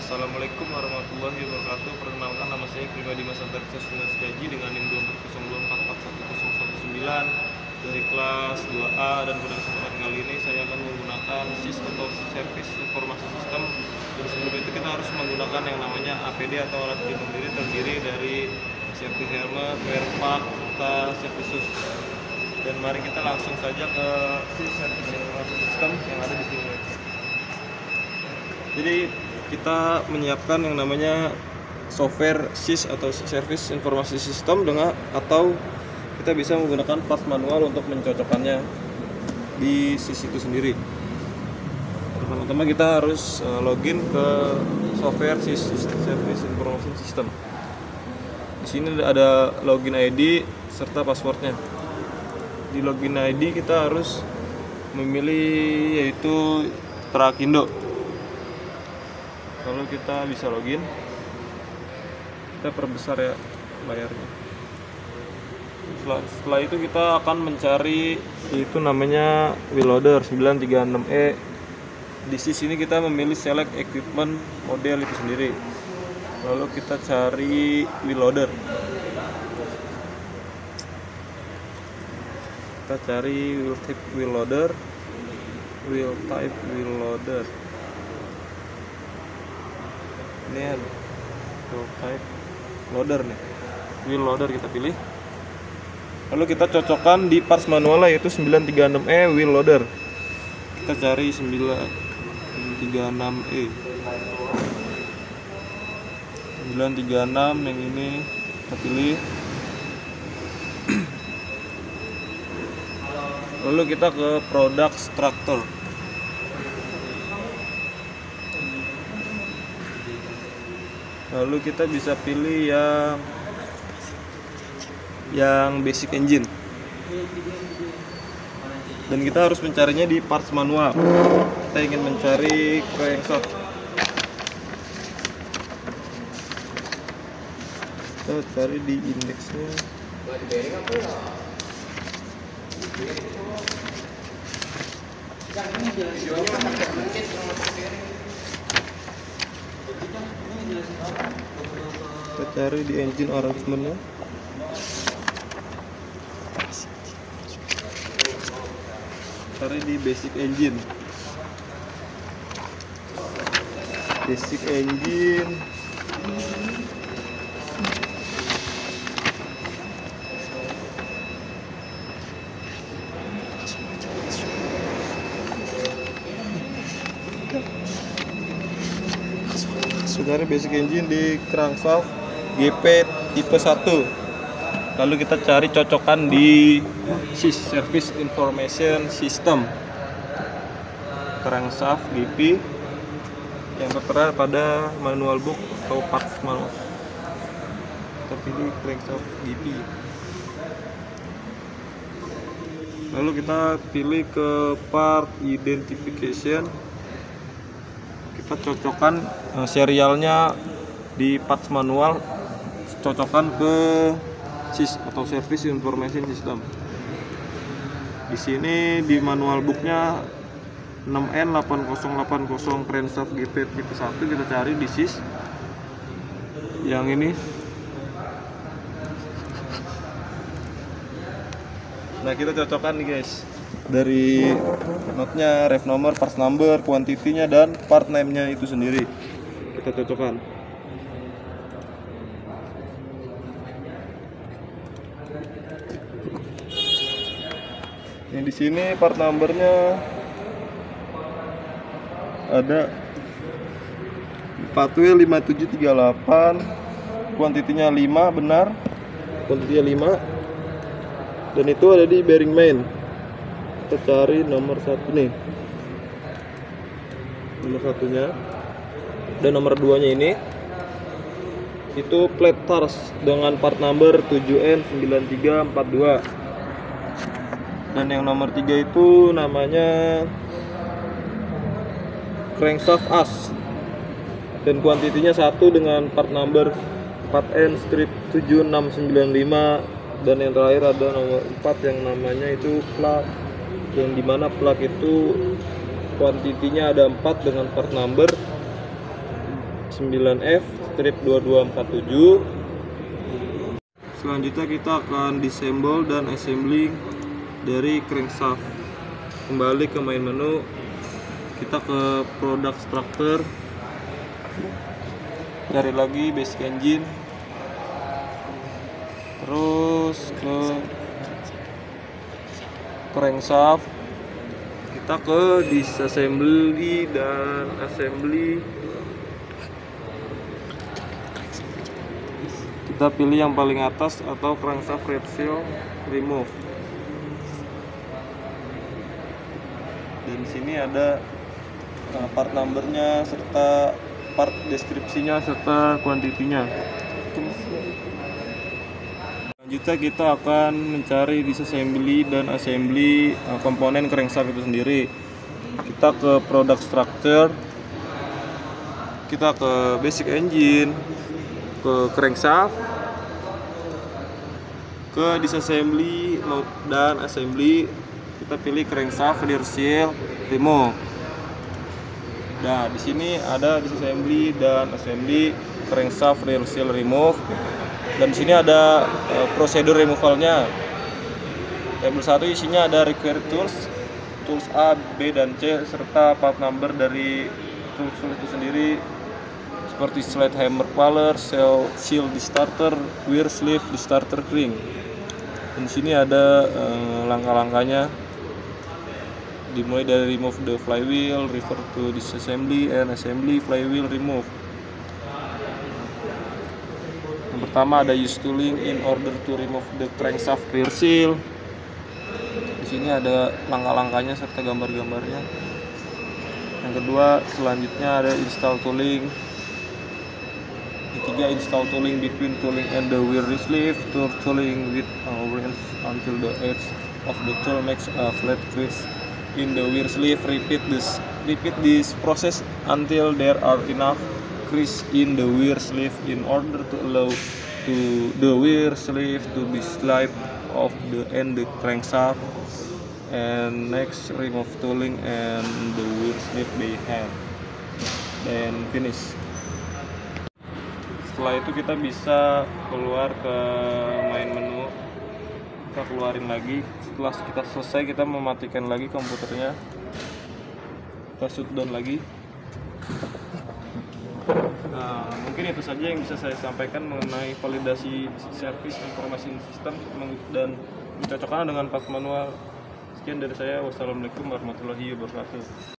Assalamualaikum warahmatullahi wabarakatuh. Perkenalkan, nama saya Pribadi Mas Antar Setiaji dengan NIM 240244119 dari kelas 2A, dan pada kesempatan kali ini saya akan menggunakan SIS atau Service Informasi Sistem. Dan sebelum itu kita harus menggunakan yang namanya APD atau alat pelindung diri, terdiri dari safety helmet, wear pack, serta safety shoes. Dan mari kita langsung saja ke SIS Service Informasi Sistem yang ada di sini. Jadi kita menyiapkan yang namanya software SIS atau Service Informasi System atau kita bisa menggunakan part manual untuk mencocokkannya di SIS itu sendiri. Pertama-tama kita harus login ke software SIS Service Information System. Di sini ada login ID serta passwordnya. Di login ID kita harus memilih yaitu Trakindo. Lalu kita bisa login, kita perbesar ya layarnya. Setelah itu kita akan mencari itu namanya WeLoader 936E. Di sini kita memilih select equipment model itu sendiri. Lalu kita cari WeLoader. Kita cari wheel type WeLoader. Ini ada wheel type loader nih, wheel loader kita pilih, lalu kita cocokkan di parts manual yaitu 936E wheel loader. Kita cari 936E 936 yang ini kita pilih. Lalu kita ke product structure. Lalu kita bisa pilih yang basic engine, dan kita harus mencarinya di parts manual. Kita ingin mencari crankshaft, kita cari di indeksnya. Kita cari di engine arrangementnya. Cari di basic engine. Cari basic engine di crankshaft GP tipe 1. Lalu kita cari cocokan di SIS Service Information System crankshaft GP yang tertera pada manual book atau parts manual. Kita pilih crankshaft GP. Lalu kita pilih ke part identification. Kita cocokkan serialnya di parts manual, cocokkan ke SIS atau Service Information System. Di sini di manual booknya 6N8080 crankshaft GP tipe 1, kita cari di SIS yang ini. Nah, kita cocokkan nih guys, dari notnya, ref nomor, parts number, quantity-nya, dan part name-nya itu sendiri kita cocokkan. Yang di sini part number-nya ada 4W5738, quantity-nya 5, benar, quantity-nya 5, dan itu ada di bearing main. Kita cari nomor 1 nih, nomor 1-nya, dan nomor 2-nya ini itu plate tars dengan part number 7N9342, dan yang nomor 3 itu namanya crankshaft as, dan kuantitinya 1 dengan part number 4N-7695, dan yang terakhir ada nomor 4 yang namanya itu plug, yang dimana plug itu kuantitinya ada 4 dengan part number 9F-2247. Selanjutnya kita akan disassemble dan assembling dari crankshaft. Kembali ke main menu, kita ke product structure, cari lagi basic engine, terus ke crankshaft, kita ke disassembly dan assembly. Kita pilih yang paling atas atau crankshaft rear seal remove. Dan di sini ada part numbernya serta part deskripsinya serta kuantitinya. Selanjutnya kita akan mencari disassembly dan assembly komponen crankshaft itu sendiri. Kita ke product structure, kita ke basic engine, ke crankshaft, ke disassembly dan assembly. Kita pilih crankshaft rear seal remove. Nah, di sini ada disassembly dan assembly crankshaft rear seal remove. Dan di sini ada prosedur removalnya. Tabel 1 isinya ada required tools, tools A, B, dan C serta part number dari tools itu sendiri, seperti slide hammer puller, seal di starter, wear sleeve di starter ring. Dan di sini ada langkah-langkahnya, dimulai dari remove the flywheel, refer to disassembly and assembly flywheel remove. Yang pertama ada use tooling in order to remove the crankshaft rear seal. Di sini ada langkah-langkahnya serta gambar-gambarnya. Yang kedua, selanjutnya ada install tooling. Ketiga, install tooling between tooling and the rear sleeve. Tooling with wrench until the edge of the tool makes a flat crease in the rear sleeve. Repeat this process until there are enough crease in the rear sleeve in order to allow the rear sleeve to be slide off the end the crankshaft. And next, remove tooling and the rear sleeve by hand. Then finish. Setelah itu kita bisa keluar ke main menu, kita keluarin lagi. Setelah kita selesai, kita mematikan lagi komputernya, kita shutdown lagi. Nah, mungkin itu saja yang bisa saya sampaikan mengenai validasi service informasi sistem dan mencocokkan dengan part manual. Sekian dari saya, wassalamualaikum warahmatullahi wabarakatuh.